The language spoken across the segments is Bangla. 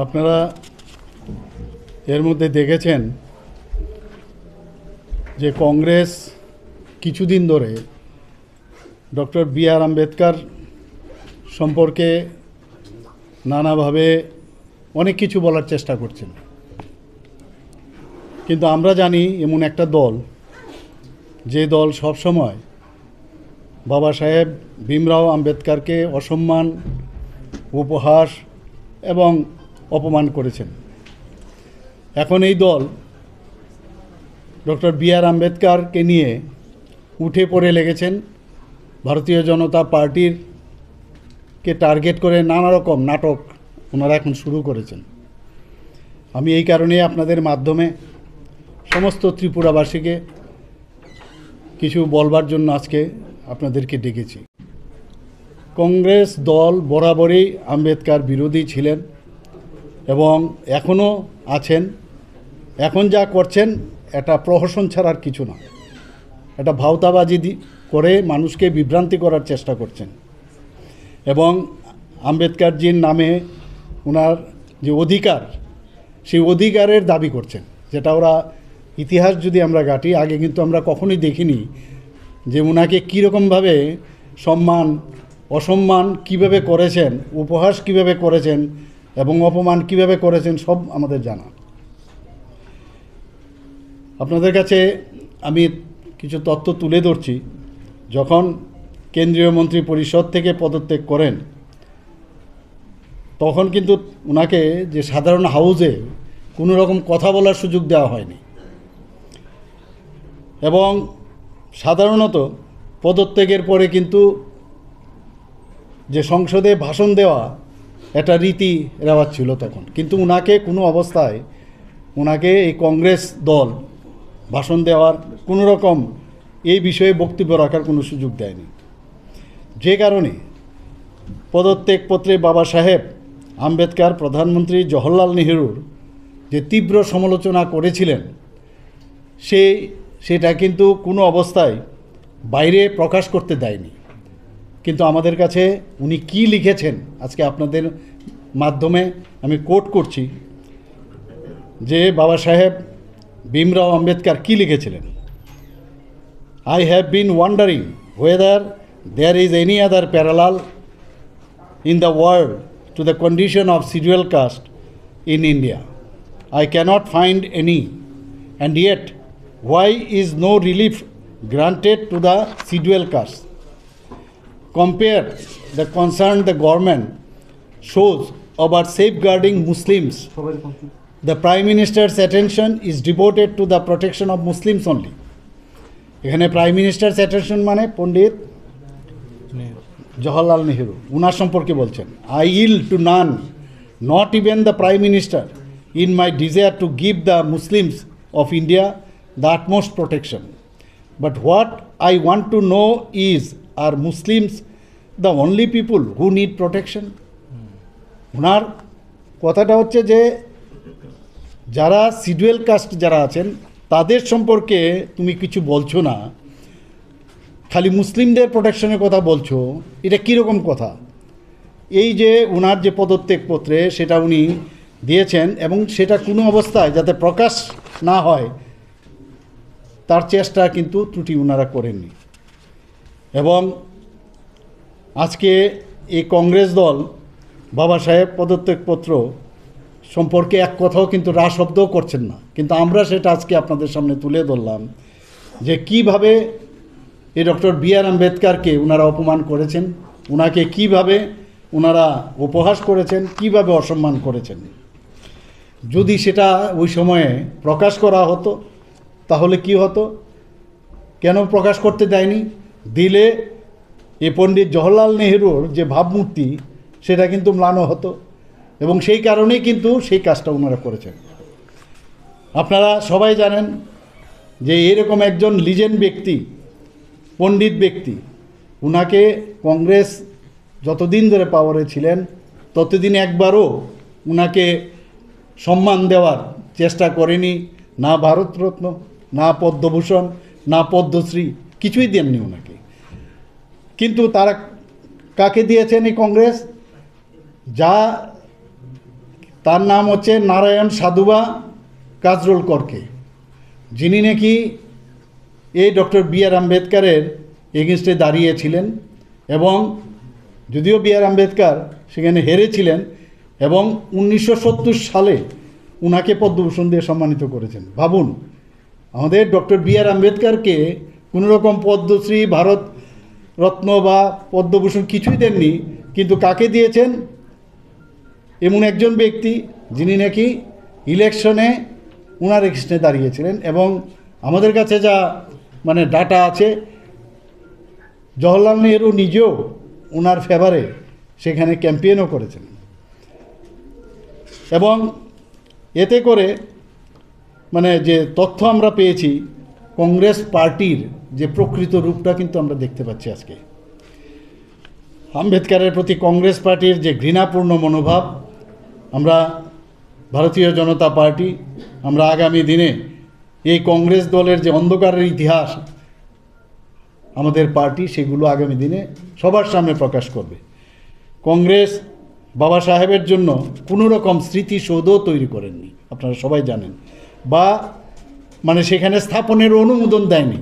আপনারা এর মধ্যে দেখেছেন যে কংগ্রেস কিছুদিন ধরে ডক্টর বি.আর. আম্বেদকর সম্পর্কে নানাভাবে অনেক কিছু বলার চেষ্টা করছেন, কিন্তু আমরা জানি এমন একটা দল, যে দল সবসময় বাবা সাহেব ভীমরাও আম্বেদকরকে অসম্মান, উপহাস এবং অপমান করেছেন। এখন এই দল ডক্টর বি.আর. আম্বেদকরকে নিয়ে উঠে পড়ে লেগেছেন। ভারতীয় জনতা পার্টিকে টার্গেট করে নানা রকম নাটক ওনারা এখন শুরু করেছেন। আমি এই কারণে আপনাদের মাধ্যমে সমস্ত ত্রিপুরাবাসীকে কিছু বলবার জন্য আজকে আপনাদেরকে ডেকেছি। কংগ্রেস দল বরাবরই আম্বেদকর বিরোধী ছিলেন এবং এখনও আছেন। এখন যা করছেন এটা প্রহসন ছাড়ার কিছু না, এটা ভাওতাবাজি করে মানুষকে বিভ্রান্তি করার চেষ্টা করছেন এবং আম্বেদকরজির নামে ওনার যে অধিকার, সেই অধিকারের দাবি করছেন, যেটা ওরা ইতিহাস যদি আমরা ঘাঁটি, আগে কিন্তু আমরা কখনোই দেখিনি যে ওনাকে কীরকমভাবে সম্মান অসম্মান কিভাবে করেছেন, উপহাস কিভাবে করেছেন এবং অপমান কিভাবে করেছেন, সব আমাদের জানা। আপনাদের কাছে আমি কিছু তথ্য তুলে ধরছি। যখন কেন্দ্রীয় মন্ত্রী পরিষদ থেকে পদত্যাগ করেন, তখন কিন্তু ওনাকে যে সাধারণ হাউসে কোনো রকম কথা বলার সুযোগ দেওয়া হয়নি এবং সাধারণত পদত্যাগের পরে কিন্তু যে সংসদে ভাষণ দেওয়া একটা রীতি রেওয়াজ ছিল তখন, কিন্তু ওনাকে কোনো অবস্থায় ওনাকে এই কংগ্রেস দল ভাষণ দেওয়ার কোনো রকম এই বিষয়ে বক্তব্য রাখার কোনো সুযোগ দেয়নি। যে কারণে পদত্যাগপত্রে বাবা সাহেব আম্বেদকর প্রধানমন্ত্রী জওহরলাল নেহরুর যে তীব্র সমালোচনা করেছিলেন, সেটা কিন্তু কোনো অবস্থায় বাইরে প্রকাশ করতে দেয়নি। কিন্তু আমাদের কাছে উনি কি লিখেছেন আজকে আপনাদের মাধ্যমে আমি কোট করছি, যে বাবা সাহেব ভীমরাও আম্বেদকর কি লিখেছিলেন। I have been wondering whether there is any other parallel in the world to the condition of scheduled caste in India. I cannot find any, and yet why is no relief granted to the scheduled caste? Compare the concern the government shows about safeguarding Muslims. The Prime Minister's attention is devoted to the protection of Muslims only. এখানে প্রাইম মিনিস্টার্স অ্যাটেনশন মানে পণ্ডিত জওহরলাল নেহরু, উনার সম্পর্কে বলছেন। I yield to none, not even the Prime Minister, in my desire to give the Muslims of India the utmost protection. But what I want to know is, are Muslims the only people who need protection? ওনার কথাটা হচ্ছে যে যারা শিডিউল কাস্ট যারা আছেন তাদের সম্পর্কে তুমি কিছু বলছো না, খালি মুসলিমদের প্রোটেকশনের কথা বলছো, এটা কীরকম কথা? এই যে ওনার যে পদত্যাগপত্রে সেটা উনি দিয়েছেন এবং সেটা কোনো অবস্থায় যাতে প্রকাশ না হয় তার চেষ্টা কিন্তু ত্রুটি ওনারা করেননি। এবং আজকে এই কংগ্রেস দল বাবা সাহেব পদত্যাগপত্র সম্পর্কে এক কথাও কিন্তু রা শব্দও করছেন না, কিন্তু আমরা সেটা আজকে আপনাদের সামনে তুলে ধরলাম যে কিভাবে এই ডক্টর বি.আর. আম্বেদকরকে ওনারা অপমান করেছেন, ওনাকে কিভাবে ওনারা উপহাস করেছেন, কিভাবে অসম্মান করেছেন। যদি সেটা ওই সময়ে প্রকাশ করা হতো তাহলে কি হতো? কেন প্রকাশ করতে দেয়নি? দিলে এই পণ্ডিত জওহরলাল নেহরুর যে ভাবমূর্তি সেটা কিন্তু ম্লান হতো এবং সেই কারণেই কিন্তু সেই কাজটা ওনারা করেছেন। আপনারা সবাই জানেন যে এরকম একজন লিজেন্ড ব্যক্তি, পণ্ডিত ব্যক্তি, ওনাকে কংগ্রেস যতদিন ধরে পাওয়ারে ছিলেন ততদিন একবারও ওনাকে সম্মান দেওয়ার চেষ্টা করেনি, না ভারতরত্ন, না পদ্মভূষণ, না পদ্মশ্রী, কিছুই দেননি ওনাকে। কিন্তু তারা কাকে দিয়েছেন এই কংগ্রেস? যা তার নাম হচ্ছে নারায়ণ সাধুবা কাজরোল করকে, যিনি নাকি এই ডক্টর বি আর আম্বেদকারের এগেনস্টে দাঁড়িয়েছিলেন, এবং যদিও বি আর আম্বেদকর সেখানে হেরেছিলেন, এবং 1970 সালে উনাকে পদ্মভূষণ দিয়ে সম্মানিত করেছেন। ভাবুন, আমাদের ডক্টর বি আর আম্বেদকরকে কোনো রকম পদ্মশ্রী, ভারত রত্ন বা পদ্মভূষণ কিছুই দেননি, কিন্তু কাকে দিয়েছেন? এমন একজন ব্যক্তি যিনি নাকি ইলেকশনে উনার এগেনস্টে দাঁড়িয়েছিলেন, এবং আমাদের কাছে যা মানে ডাটা আছে, জওহরলাল নেহরু নিজেও ওনার ফেভারে সেখানে ক্যাম্পেইনও করেছেন। এবং এতে করে মানে যে তথ্য আমরা পেয়েছি, কংগ্রেস পার্টির যে প্রকৃত রূপটা কিন্তু আমরা দেখতে পাচ্ছি আজকে। আম্বেদকরের প্রতি কংগ্রেস পার্টির যে ঘৃণাপূর্ণ মনোভাব, আমরা ভারতীয় জনতা পার্টি, আমরা আগামী দিনে এই কংগ্রেস দলের যে অন্ধকারের ইতিহাস আমাদের পার্টি, সেগুলো আগামী দিনে সবার সামনে প্রকাশ করবে। কংগ্রেস বাবা সাহেবের জন্য কোনো রকম স্মৃতিসৌধ তৈরি করেননি, আপনারা সবাই জানেন, বা মানে সেখানে স্থাপনের অনুমোদন দেয়নি।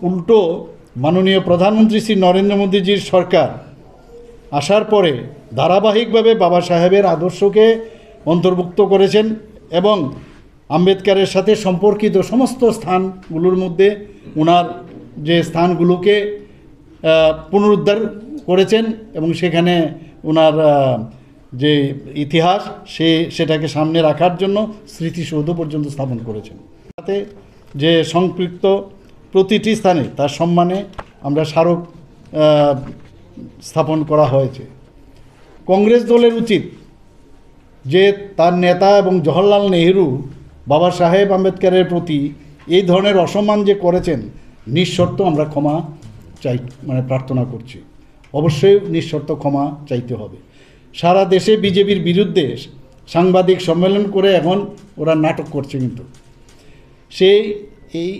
উল্টো মাননীয় প্রধানমন্ত্রী শ্রী নরেন্দ্র মোদীজির সরকার আসার পরে ধারাবাহিকভাবে বাবা সাহেবের আদর্শকে অন্তর্ভুক্ত করেছেন, এবং আম্বেদকরের সাথে সম্পর্কিত সমস্ত স্থানগুলোর মধ্যে ওনার যে স্থানগুলোকে পুনরুদ্ধার করেছেন, এবং সেখানে ওনার যে ইতিহাস সেটাকে সামনে রাখার জন্য স্মৃতিসৌধ পর্যন্ত স্থাপন করেছেন। তাতে যে সম্পৃক্ত প্রতিটি স্থানে তার সম্মানে আমরা স্মারক স্থাপন করা হয়েছে। কংগ্রেস দলের উচিত যে তার নেতা এবং জওহরলাল নেহরু বাবা সাহেব আম্বেদকরের প্রতি এই ধরনের অসম্মান যে করেছেন, নিঃশর্ত আমরা ক্ষমা চাই, মানে প্রার্থনা করছি। অবশ্যই নিঃশর্ত ক্ষমা চাইতে হবে। সারা দেশে বিজেপির বিরুদ্ধে সাংবাদিক সম্মেলন করে এখন ওরা নাটক করছে, কিন্তু সেই এই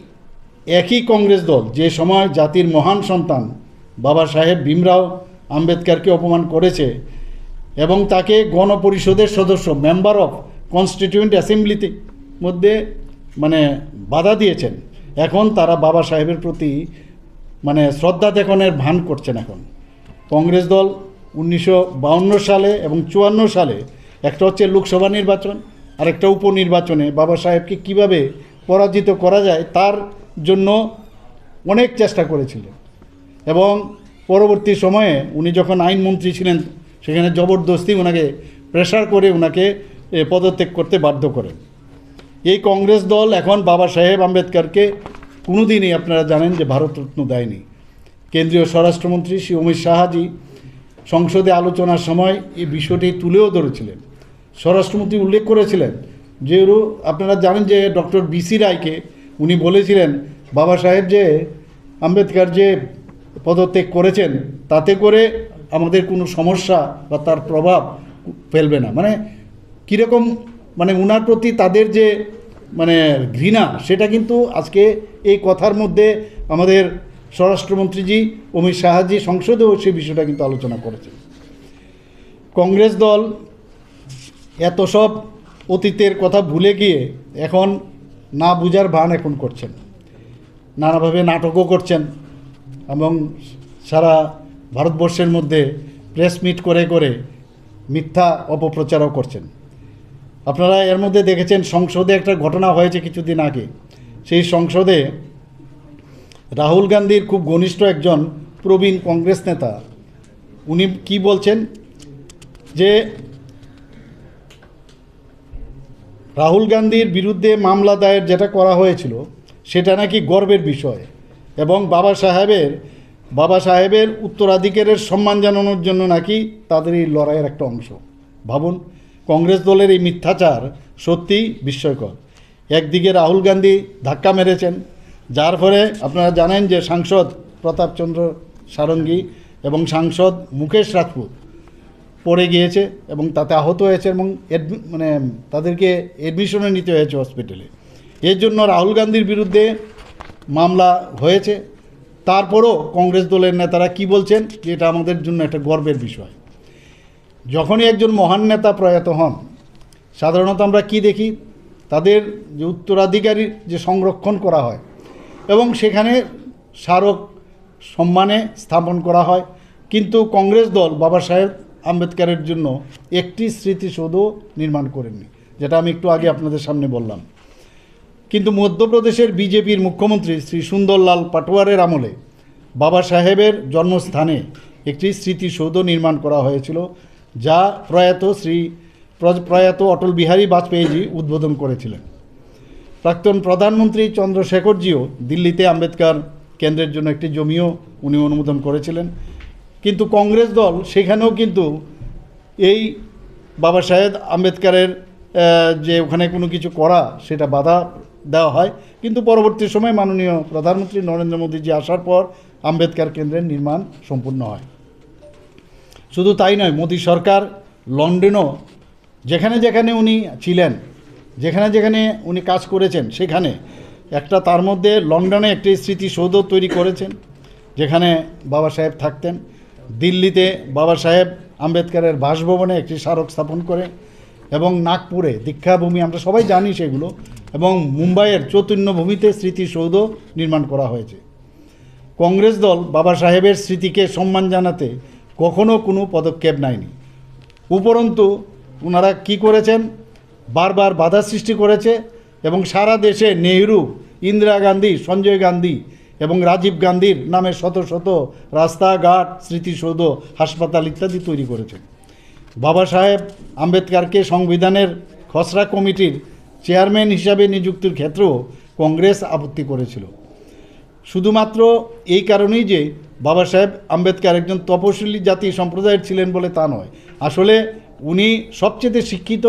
একই কংগ্রেস দল যে সময় জাতির মহান সন্তান বাবা সাহেব ভীমরাও আম্বেদকরকে অপমান করেছে এবং তাকে গণপরিষদের সদস্য, মেম্বার অফ কনস্টিটিউয়েন্ট অ্যাসেম্বলিতে মধ্যে মানে বাধা দিয়েছেন, এখন তারা বাবা সাহেবের প্রতি মানে শ্রদ্ধা দেখানোর ভান করছেন। এখন কংগ্রেস দল 1952 সালে এবং 54 সালে, একটা হচ্ছে লোকসভা নির্বাচন আর একটা উপনির্বাচনে বাবা সাহেবকে কিভাবে পরাজিত করা যায় তার জন্য অনেক চেষ্টা করেছিলেন, এবং পরবর্তী সময়ে উনি যখন আইনমন্ত্রী ছিলেন সেখানে জবরদস্তি ওনাকে প্রেশার করে ওনাকে পদত্যাগ করতে বাধ্য করেন। এই কংগ্রেস দল এখন বাবা সাহেব আম্বেদকরকে কোনোদিনই, আপনারা জানেন যে ভারতরত্ন দেয়নি। কেন্দ্রীয় স্বরাষ্ট্রমন্ত্রী শ্রী অমিত শাহজি সংসদে আলোচনার সময় এই বিষয়টি তুলেও ধরেছিলেন। স্বরাষ্ট্রমন্ত্রী উল্লেখ করেছিলেন যে আপনারা জানেন যে ডক্টর বিসি রায়কে উনি বলেছিলেন বাবা সাহেব যে আম্বেদকর যে পদত্যাগ করেছেন তাতে করে আমাদের কোনো সমস্যা বা তার প্রভাব ফেলবে না। মানে কীরকম মানে ওনার প্রতি তাদের যে মানে ঘৃণা, সেটা কিন্তু আজকে এই কথার মধ্যে আমাদের স্বরাষ্ট্রমন্ত্রীজি অমিত শাহজি সংসদেও সেই বিষয়টা কিন্তু আলোচনা করেছেন। কংগ্রেস দল এত সব অতীতের কথা ভুলে গিয়ে এখন না বুঝার ভান এখন করছেন, নানাভাবে নাটকও করছেন, এবং সারা ভারতবর্ষের মধ্যে প্রেস মিট করে করে মিথ্যা অপপ্রচারও করছেন। আপনারা এর মধ্যে দেখেছেন সংসদে একটা ঘটনা হয়েছে কিছুদিন আগে। সেই সংসদে রাহুল গান্ধীর খুব ঘনিষ্ঠ একজন প্রবীণ কংগ্রেস নেতা উনি কি বলছেন যে রাহুল গান্ধীর বিরুদ্ধে মামলা দায়ের যেটা করা হয়েছিল সেটা নাকি গর্বের বিষয়, এবং বাবা সাহেবের উত্তরাধিকারের সম্মান জানানোর জন্য নাকি তাদের এই লড়াইয়ের একটা অংশ। ভাবুন, কংগ্রেস দলের এই মিথ্যাচার সত্যিই বিস্ময়কর। একদিকে রাহুল গান্ধী ধাক্কা মেরেছেন, যার ফলে আপনারা জানেন যে সাংসদ প্রতাপচন্দ্র সারঙ্গী এবং সাংসদ মুকেশ রাজপুত পড়ে গিয়েছে এবং তাতে আহত হয়েছে এবং মানে তাদেরকে অ্যাডমিশনে নিতে হয়েছে হসপিটালে। এর জন্য রাহুল গান্ধীর বিরুদ্ধে মামলা হয়েছে। তারপরও কংগ্রেস দলের নেতারা কি বলছেন যে এটা আমাদের জন্য একটা গর্বের বিষয়। যখনই একজন মহান নেতা প্রয়াত হন, সাধারণত আমরা কি দেখি, তাদের যে উত্তরাধিকারীর যে সংরক্ষণ করা হয় এবং সেখানে স্মারক সম্মানে স্থাপন করা হয়। কিন্তু কংগ্রেস দল বাবা সাহেব আম্বেদকরের জন্য একটি স্মৃতিসৌধ নির্মাণ করেননি, যেটা আমি একটু আগে আপনাদের সামনে বললাম। কিন্তু মধ্যপ্রদেশের বিজেপির মুখ্যমন্ত্রী শ্রী সুন্দরলাল পাটোয়ারের আমলে বাবা সাহেবের জন্মস্থানে একটি স্মৃতিসৌধ নির্মাণ করা হয়েছিল, যা প্রয়াত অটল বিহারী বাজপেয়ীজি উদ্বোধন করেছিলেন। প্রাক্তন প্রধানমন্ত্রী চন্দ্রশেখরজিও দিল্লিতে আম্বেদকর কেন্দ্রের জন্য একটি জমিও উনি অনুমোদন করেছিলেন। কিন্তু কংগ্রেস দল সেখানেও কিন্তু এই বাবা সাহেব আম্বেদকরের যে ওখানে কোনো কিছু করা সেটা বাধা দেওয়া হয়। কিন্তু পরবর্তী সময় মাননীয় প্রধানমন্ত্রী নরেন্দ্র মোদীজি আসার পর আম্বেদকর কেন্দ্রের নির্মাণ সম্পূর্ণ হয়। শুধু তাই নয়, মোদী সরকার লন্ডনেও যেখানে যেখানে উনি ছিলেন, যেখানে যেখানে উনি কাজ করেছেন, সেখানে তার মধ্যে লন্ডনে একটি স্মৃতিসৌধ তৈরি করেছেন যেখানে বাবা সাহেব থাকতেন। দিল্লিতে বাবা সাহেব আম্বেদকরের বাসভবনে একটি স্মারক স্থাপন করে এবং নাগপুরে দীক্ষাভূমি, আমরা সবাই জানি সেগুলো, এবং মুম্বাইয়ের চৈতন্যভূমিতে স্মৃতিসৌধ নির্মাণ করা হয়েছে। কংগ্রেস দল বাবা সাহেবের স্মৃতিকে সম্মান জানাতে কখনো কোনো পদক্ষেপ নেয়নি। উপরন্তু ওনারা কি করেছেন, বারবার বাধা সৃষ্টি করেছে এবং সারা দেশে নেহরু, ইন্দিরা গান্ধী, সঞ্জয় গান্ধী এবং রাজীব গান্ধীর নামে শত শত রাস্তাঘাট, স্মৃতিসৌধ, হাসপাতাল ইত্যাদি তৈরি করেছেন। বাবা সাহেব আম্বেদকরকে সংবিধানের খসড়া কমিটির চেয়ারম্যান হিসাবে নিযুক্তির ক্ষেত্রেও কংগ্রেস আপত্তি করেছিল। শুধুমাত্র এই কারণেই যে বাবা সাহেব আম্বেদকর একজন তপশিলি জাতি সম্প্রদায়ের ছিলেন বলে তা নয়, আসলে উনি সবচেয়ে শিক্ষিত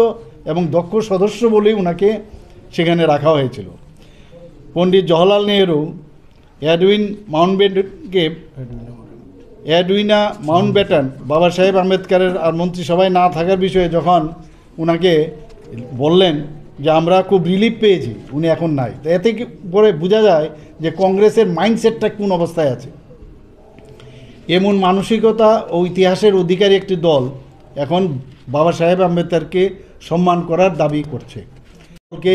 এবং দক্ষ সদস্য বলেই ওনাকে সেখানে রাখা হয়েছিল। পণ্ডিত জওহরলাল নেহরু এডউইনা মাউন্টব্যাটেন বাবা সাহেব আম্বেদকরের আর মন্ত্রিসভায় না থাকার বিষয়ে যখন ওনাকে বললেন যে আমরা খুব রিলিফ পেয়েছি, উনি এখন নাই, তো এতে পরে বোঝা যায় যে কংগ্রেসের মাইন্ডসেটটা কোন অবস্থায় আছে। এমন মানসিকতা ও ইতিহাসের অধিকারী একটি দল এখন বাবা সাহেব আম্বেদকরকে সম্মান করার দাবি করছে।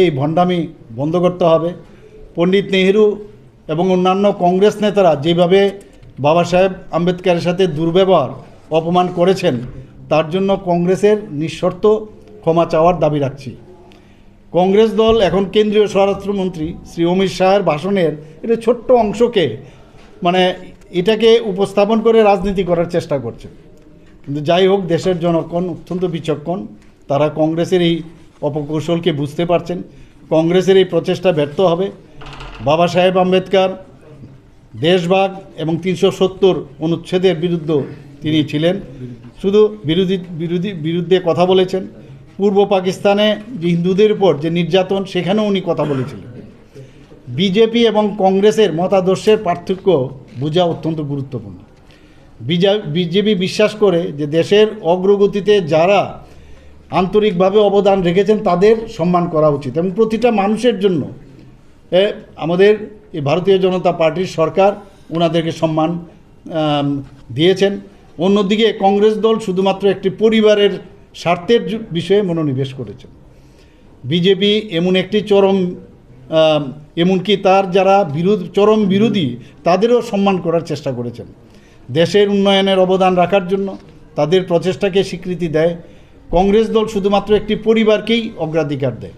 এই ভণ্ডামি বন্ধ করতে হবে। পণ্ডিত নেহরু এবং অন্যান্য কংগ্রেস নেতারা যেভাবে বাবা সাহেব আম্বেদকরের সাথে দুর্ব্যবহার, অপমান করেছেন, তার জন্য কংগ্রেসের নিঃশর্ত ক্ষমা চাওয়ার দাবি রাখছি। কংগ্রেস দল এখন কেন্দ্রীয় স্বরাষ্ট্রমন্ত্রী শ্রী অমিত শাহের ভাষণের এটা ছোট্ট অংশকে এটাকে উপস্থাপন করে রাজনীতি করার চেষ্টা করছে। কিন্তু যাই হোক, দেশের জনগণ অত্যন্ত বিচক্ষণ, তারা কংগ্রেসের এই অপকৌশলকে বুঝতে পারছেন। কংগ্রেসের এই প্রচেষ্টা ব্যর্থ হবে। বাবা সাহেব আম্বেদকর দেশভাগ এবং 370 অনুচ্ছেদের বিরুদ্ধে তিনি ছিলেন। শুধু বিরুদ্ধে কথা বলেছেন। পূর্ব পাকিস্তানে যে হিন্দুদের উপর যে নির্যাতন, সেখানেও উনি কথা বলেছিলেন। বিজেপি এবং কংগ্রেসের মতাদর্শের পার্থক্য বোঝা অত্যন্ত গুরুত্বপূর্ণ। বিজেপি বিশ্বাস করে যে দেশের অগ্রগতিতে যারা আন্তরিকভাবে অবদান রেখেছেন তাদের সম্মান করা উচিত এবং প্রতিটা মানুষের জন্য আমাদের এই ভারতীয় জনতা পার্টির সরকার ওনাদেরকে সম্মান দিয়েছেন। অন্যদিকে কংগ্রেস দল শুধুমাত্র একটি পরিবারের স্বার্থের বিষয়ে মনোনিবেশ করেছেন। বিজেপি এমনকি তার যারা চরম বিরোধী তাদেরও সম্মান করার চেষ্টা করেছেন। দেশের উন্নয়নের অবদান রাখার জন্য তাদের প্রচেষ্টাকে স্বীকৃতি দেয়। কংগ্রেস দল শুধুমাত্র একটি পরিবারকেই অগ্রাধিকার দেয়।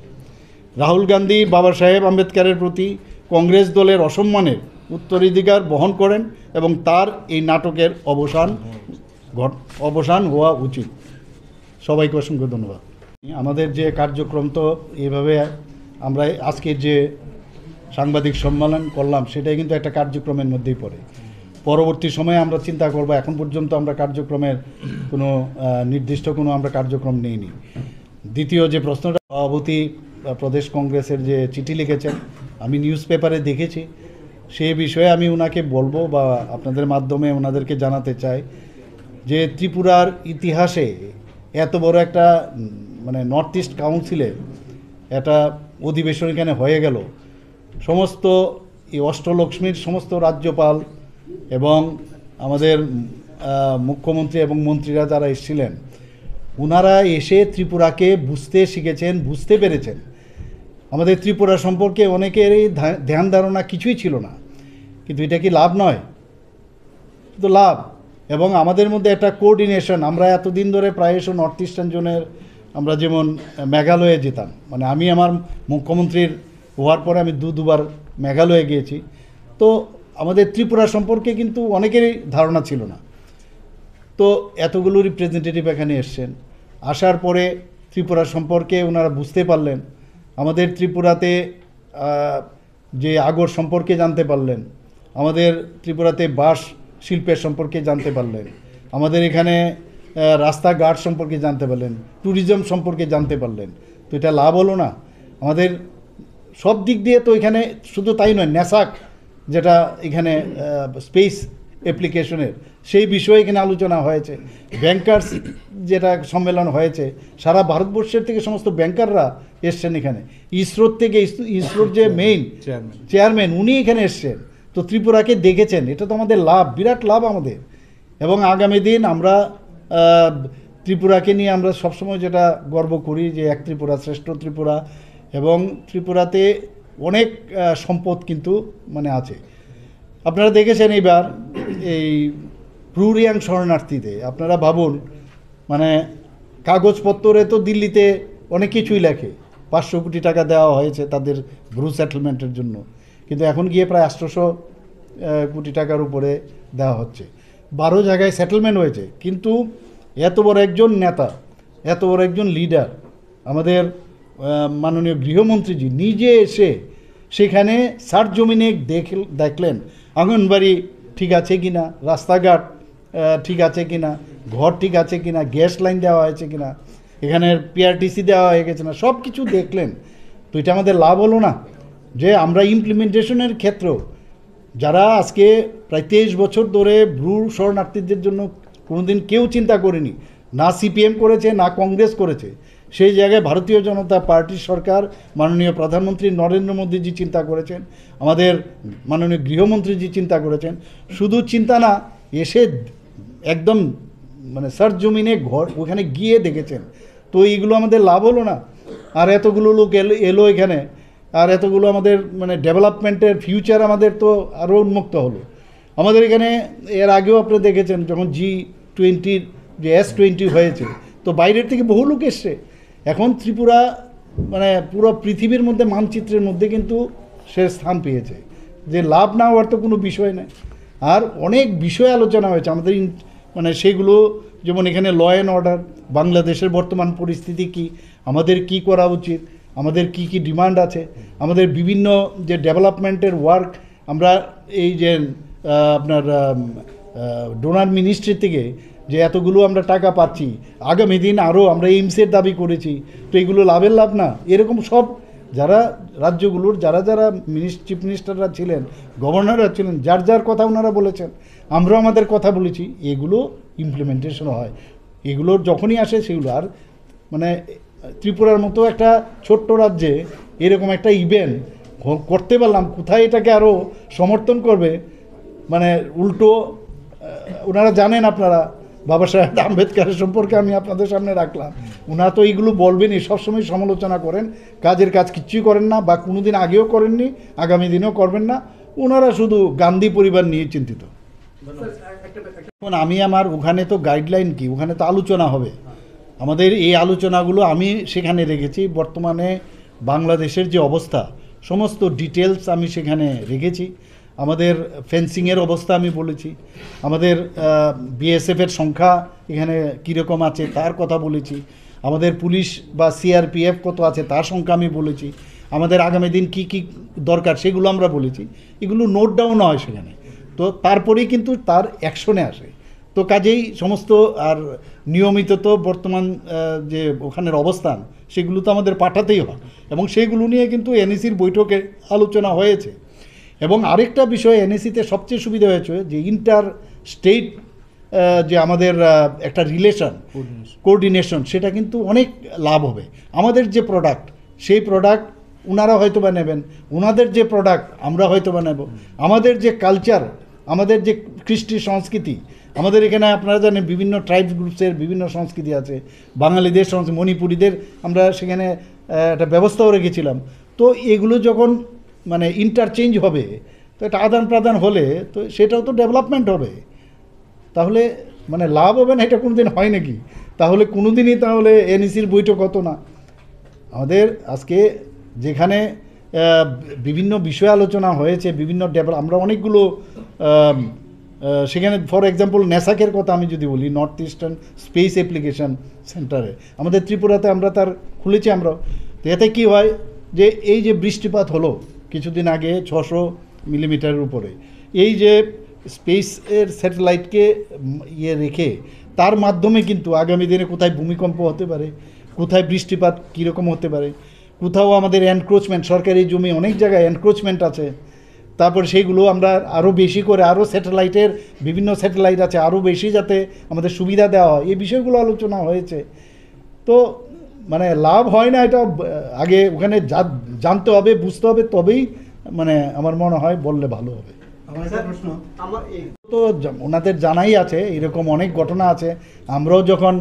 রাহুল গান্ধী বাবা সাহেব আম্বেদকরের প্রতি কংগ্রেস দলের অসম্মানের উত্তরাধিকার বহন করেন এবং তার এই নাটকের অবসান হওয়া উচিত। সবাইকে অসংখ্য ধন্যবাদ। আমাদের যে কার্যক্রম, তো এইভাবে আমরা আজকে যে সাংবাদিক সম্মেলন করলাম সেটাই কিন্তু একটা কার্যক্রমের মধ্যেই পড়ে। পরবর্তী সময়ে আমরা চিন্তা করব। এখন পর্যন্ত আমরা কার্যক্রমের কোনো নির্দিষ্ট আমরা কার্যক্রম নেইনি। দ্বিতীয় যে প্রশ্নটা, সভাপতি প্রদেশ কংগ্রেসের যে চিঠি লিখেছেন, আমি নিউজ পেপারে দেখেছি, সেই বিষয়ে আমি ওনাকে বলবো বা আপনাদের মাধ্যমে ওনাদেরকে জানাতে চাই যে ত্রিপুরার ইতিহাসে এত বড় একটা মানে নর্থ ইস্ট কাউন্সিলে একটা অধিবেশন এখানে হয়ে গেল। সমস্ত এই অষ্টলক্ষ্মীর সমস্ত রাজ্যপাল এবং আমাদের মুখ্যমন্ত্রী এবং মন্ত্রীরা যারা এসেছিলেন, ওনারা এসে ত্রিপুরাকে বুঝতে শিখেছেন, বুঝতে পেরেছেন। আমাদের ত্রিপুরা সম্পর্কে অনেকেরই ধ্যান ধারণা কিছুই ছিল না, কিন্তু এটা কি লাভ নয়? তো লাভ। এবং আমাদের মধ্যে একটা কোঅর্ডিনেশন, আমরা এতদিন ধরে প্রায়শ নর্থ ইস্টার্ন জোনের আমরা যেমন মেঘালয়ে যেতাম, মানে আমি আমার মুখ্যমন্ত্রীর হওয়ার পরে আমি দুবার মেঘালয়ে গিয়েছি, তো আমাদের ত্রিপুরা সম্পর্কে কিন্তু অনেকেরই ধারণা ছিল না। তো এতগুলো রিপ্রেজেন্টেটিভ এখানে এসছেন, আসার পরে ত্রিপুরা সম্পর্কে ওনারা বুঝতে পারলেন, আমাদের ত্রিপুরাতে যে আগর সম্পর্কে জানতে পারলেন, আমাদের ত্রিপুরাতে বাঁশ শিল্পের সম্পর্কে জানতে পারলেন, আমাদের এখানে রাস্তাঘাট সম্পর্কে জানতে পারলেন, ট্যুরিজম সম্পর্কে জানতে পারলেন। তো এটা লাভ হলো না আমাদের সব দিক দিয়ে? তো এখানে শুধু তাই নয়, ন্যাসাক যেটা এখানে স্পেস অ্যাপ্লিকেশনের সেই বিষয়ে এখানে আলোচনা হয়েছে, ব্যাংকার্স যেটা সম্মেলন হয়েছে, সারা ভারতবর্ষের থেকে সমস্ত ব্যাংকাররা এসছেন এখানে, ইসরোর থেকে, ইসরোর যে মেইন চেয়ারম্যান উনি এখানে এসছেন। তো ত্রিপুরাকে দেখেছেন, এটা তো আমাদের লাভ, বিরাট লাভ আমাদের। এবং আগামী দিন আমরা ত্রিপুরাকে নিয়ে আমরা সবসময় যেটা গর্ব করি যে এক ত্রিপুরা শ্রেষ্ঠ ত্রিপুরা, এবং ত্রিপুরাতে অনেক সম্পদ কিন্তু মানে আছে। আপনারা দেখেছেন এইবার এই ব্রুরিয়াং শরণার্থীতে, আপনারা ভাবুন, মানে কাগজপত্রে তো দিল্লিতে অনেক কিছুই লেখে, 500 কোটি টাকা দেওয়া হয়েছে তাদের ব্রু সেটেলমেন্টের জন্য, কিন্তু এখন গিয়ে প্রায় 800 কোটি টাকার উপরে দেওয়া হচ্ছে। 12 জায়গায় সেটেলমেন্ট হয়েছে, কিন্তু এত বড় একজন নেতা, এত বড় একজন লিডার, আমাদের মাননীয় গৃহমন্ত্রীজি নিজে এসে সেখানে সার জমিনে দেখলেন আঙ্গনবাড়ি ঠিক আছে কিনা, রাস্তাঘাট ঠিক আছে কিনা, ঘর ঠিক আছে কিনা, গ্যাস লাইন দেওয়া হয়েছে কিনা, এখানে পিআরটিসি দেওয়া হয়ে গেছে না, সব কিছু দেখলেন। তো এটা আমাদের লাভ হলো না যে আমরা ইমপ্লিমেন্টেশনের ক্ষেত্রেও যারা আজকে প্রায় 23 বছর ধরে ব্রু শরণার্থীদের জন্য কোনোদিন কেউ চিন্তা করেনি, না সিপিএম করেছে না কংগ্রেস করেছে, সেই জায়গায় ভারতীয় জনতা পার্টির সরকার, মাননীয় প্রধানমন্ত্রী নরেন্দ্র মোদীজি চিন্তা করেছেন, আমাদের মাননীয় গৃহমন্ত্রীজি চিন্তা করেছেন। শুধু চিন্তা না, এসে একদম মানে সার জমিনে ঘর ওখানে গিয়ে দেখেছেন। তো এইগুলো আমাদের লাভ হলো না? আর এতগুলো লোক এলো এখানে, আর এতগুলো আমাদের মানে ডেভেলপমেন্টের ফিউচার আমাদের তো আরও উন্মুক্ত হলো। আমাদের এখানে এর আগেও আপনি দেখেছেন যখন G20 যে S20 হয়েছে, তো বাইরের থেকে বহু লোক এসছে। এখন ত্রিপুরা মানে পুরো পৃথিবীর মধ্যে মানচিত্রের মধ্যে কিন্তু সে স্থান পেয়েছে, যে লাভ না হওয়ার তো কোনো বিষয় নেই। আর অনেক বিষয় আলোচনা হয়েছে আমাদের, মানে সেগুলো যেমন এখানে ল অ্যান্ড অর্ডার, বাংলাদেশের বর্তমান পরিস্থিতি কি, আমাদের কি করা উচিত, আমাদের কি কি ডিমান্ড আছে, আমাদের বিভিন্ন যে ডেভেলপমেন্টের ওয়ার্ক, আমরা এই যে আপনার ডোনার মিনিস্ট্রি থেকে যে এতগুলো আমরা টাকা পাচ্ছি, আগামী দিন আরও আমরা এইমসের দাবি করেছি, তো এগুলো লাভের লাভ না? এরকম সব যারা রাজ্যগুলোর যারা যারা চিফ মিনিস্টাররা ছিলেন, গভর্নররা ছিলেন, যার যার কথা ওনারা বলেছেন, আমরাও আমাদের কথা বলেছি, এগুলো ইমপ্লিমেন্টেশন হয়। এগুলোর যখনই আসে সেগুলো, আর মানে ত্রিপুরার মতো একটা ছোট্ট রাজ্যে এরকম একটা ইভেন্ট করতে পারলাম, কোথায় এটাকে আরও সমর্থন করবে? মানে উল্টো ওনারা জানেন, আপনারা বাবা সাহেব আম্বেদকরের সম্পর্কে আমি আপনাদের সামনে রাখলাম, ওনারা তো এইগুলো বলবেনই, সবসময় সমালোচনা করেন, কাজের কাজ কিচ্ছুই করেন না, বা কোনো দিন আগেও করেননি, আগামী দিনেও করবেন না। ওনারা শুধু গান্ধী পরিবার নিয়ে চিন্তিত। এখন আমি আমার ওখানে তো গাইডলাইন কি, ওখানে তো আলোচনা হবে, আমাদের এই আলোচনাগুলো আমি সেখানে রেখেছি। বর্তমানে বাংলাদেশের যে অবস্থা সমস্ত ডিটেলস আমি সেখানে রেখেছি। আমাদের ফেন্সিংয়ের অবস্থা আমি বলেছি, আমাদের বিএসএফের সংখ্যা এখানে কীরকম আছে তার কথা বলেছি, আমাদের পুলিশ বা সিআরপিএফ কত আছে তার সংখ্যা আমি বলেছি, আমাদের আগামী দিন কি কি দরকার সেগুলো আমরা বলেছি। এগুলো নোট ডাউন হয় সেখানে, তো তারপরেই কিন্তু তার অ্যাকশনে আসে। তো কাজেই সমস্ত আর নিয়মিত তো বর্তমান যে ওখানের অবস্থান সেগুলো তো আমাদের পাঠাতেই হয়, এবং সেইগুলো নিয়ে কিন্তু এনএসির বৈঠকে আলোচনা হয়েছে। এবং আরেকটা বিষয় এনএসিতে সবচেয়ে সুবিধা হয়েছে যে ইন্টার স্টেট যে আমাদের একটা রিলেশন কোঅর্ডিনেশন, সেটা কিন্তু অনেক লাভ হবে। আমাদের যে প্রোডাক্ট, সেই প্রোডাক্ট ওনারা হয়তো বা নেবেন, ওনাদের যে প্রোডাক্ট আমরা হয়তো বা নেব। আমাদের যে কালচার, আমাদের যে কৃষ্টি সংস্কৃতি, আমাদের এখানে আপনারা জানেন বিভিন্ন ট্রাইবস গ্রুপসের বিভিন্ন সংস্কৃতি আছে, বাঙালিদের সংস্কৃতি, মণিপুরীদের আমরা সেখানে একটা ব্যবস্থাও রেখেছিলাম। তো এগুলো যখন মানে ইন্টারচেঞ্জ হবে, তো একটা আদান প্রদান হলে তো সেটাও তো ডেভেলপমেন্ট হবে। তাহলে মানে লাভ হবে না এটা কোনো দিন হয় নাকি? তাহলে কোনো দিনই তাহলে এনইসির বৈঠক হতো না। আমাদের আজকে যেখানে বিভিন্ন বিষয় আলোচনা হয়েছে, বিভিন্ন আমরা অনেকগুলো সেখানে ফর এক্সাম্পল নেসাকের কথা আমি যদি বলি, নর্থ ইস্টার্ন স্পেস অ্যাপ্লিকেশন সেন্টারে আমাদের ত্রিপুরাতে আমরা তার খুলেছি আমরাও। তো এতে কী হয় যে এই যে বৃষ্টিপাত হলো কিছুদিন আগে 600 মিলিমিটারের উপরে, এই যে স্পেসের স্যাটেলাইটকে রেখে তার মাধ্যমে কিন্তু আগামী দিনে কোথায় ভূমিকম্প হতে পারে, কোথায় বৃষ্টিপাত কীরকম হতে পারে, কোথাও আমাদের এনক্রোচমেন্ট, সরকারি জমি অনেক জায়গায় এনক্রোচমেন্ট আছে, তারপর সেইগুলো আমরা আরও বেশি করে, আরও স্যাটেলাইটের বিভিন্ন স্যাটেলাইট আছে, আরও বেশি যাতে আমাদের সুবিধা দেওয়া হয়, এই বিষয়গুলো আলোচনা হয়েছে। তো মানে লাভ হয় না এটা আগে ওখানে জানতে হবে, বুঝতে হবে, তবেই মানে আমার মনে হয় বললে ভালো হবে। তো ওনাদের জানাই আছে, এরকম অনেক ঘটনা আছে। আমরাও যখন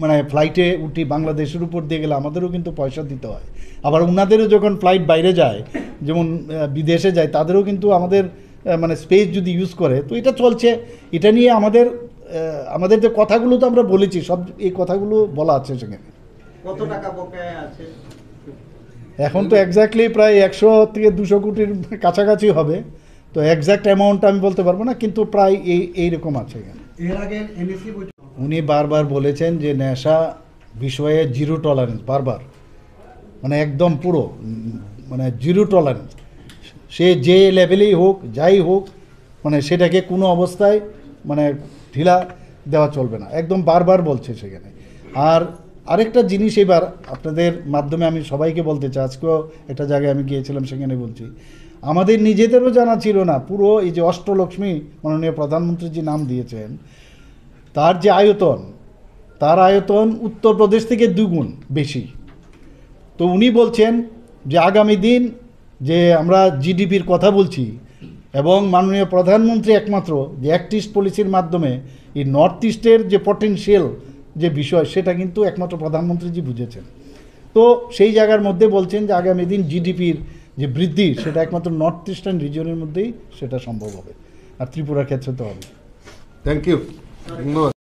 মানে ফ্লাইটে উঠি বাংলাদেশের উপর দিয়ে গেলে আমাদেরও কিন্তু পয়সা দিতে হয়। আবার ওনাদেরও যখন ফ্লাইট বাইরে যায়, যেমন বিদেশে যায়, তাদেরও কিন্তু আমাদের মানে স্পেস যদি ইউজ করে, তো এটা চলছে। এটা নিয়ে আমাদের যে কথাগুলো তো আমরা বলেছি, সব এই কথাগুলো বলা আছে সেখানে। কত টাকা বকেয়া আছে এখন তো এক্স্যাক্টলি প্রায় 100 থেকে 200 কোটির কাছাকাছি হবে। তো এক্স্যাক্ট অ্যামাউন্টটা আমি বলতে পারবো না, কিন্তু প্রায় এইরকম আছে এখানে। এর আগে এনএসি উনি বারবার বলেছেন যে নেশা বিষয়ে জিরো টলারেন্স, বারবার মানে একদম পুরো মানে জিরো টলারেন্স, সে যে লেভেলেই হোক, যাই হোক, মানে সেটাকে কোনো অবস্থায় মানে ঢিলা দেওয়া চলবে না, একদম বারবার বলছে সেখানে। আর আরেকটা জিনিস এবার আপনাদের মাধ্যমে আমি সবাইকে বলতে চাই, আজকেও একটা জায়গায় আমি গিয়েছিলাম, সেখানে বলছি, আমাদের নিজেদেরও জানা ছিল না পুরো এই যে অষ্টলক্ষ্মী মাননীয় প্রধানমন্ত্রী যে নাম দিয়েছেন, তার যে আয়তন, তার আয়তন উত্তরপ্রদেশ থেকে 2 গুণ বেশি। তো উনি বলছেন যে আগামী দিন যে আমরা জিডিপির কথা বলছি, এবং মাননীয় প্রধানমন্ত্রী একমাত্র যে অ্যাক্ট ইস্ট পলিসির মাধ্যমে এই নর্থ ইস্টের যে পটেনশিয়াল যে বিষয়, সেটা কিন্তু একমাত্র প্রধানমন্ত্রীজি বুঝেছেন। তো সেই জায়গার মধ্যে বলছেন যে আগামী দিন জিডিপির যে বৃদ্ধি, সেটা একমাত্র নর্থ ইস্টার্ন রিজিয়নের মধ্যেই সেটা সম্ভব হবে, আর ত্রিপুরার ক্ষেত্রে তো হবে। Thank you.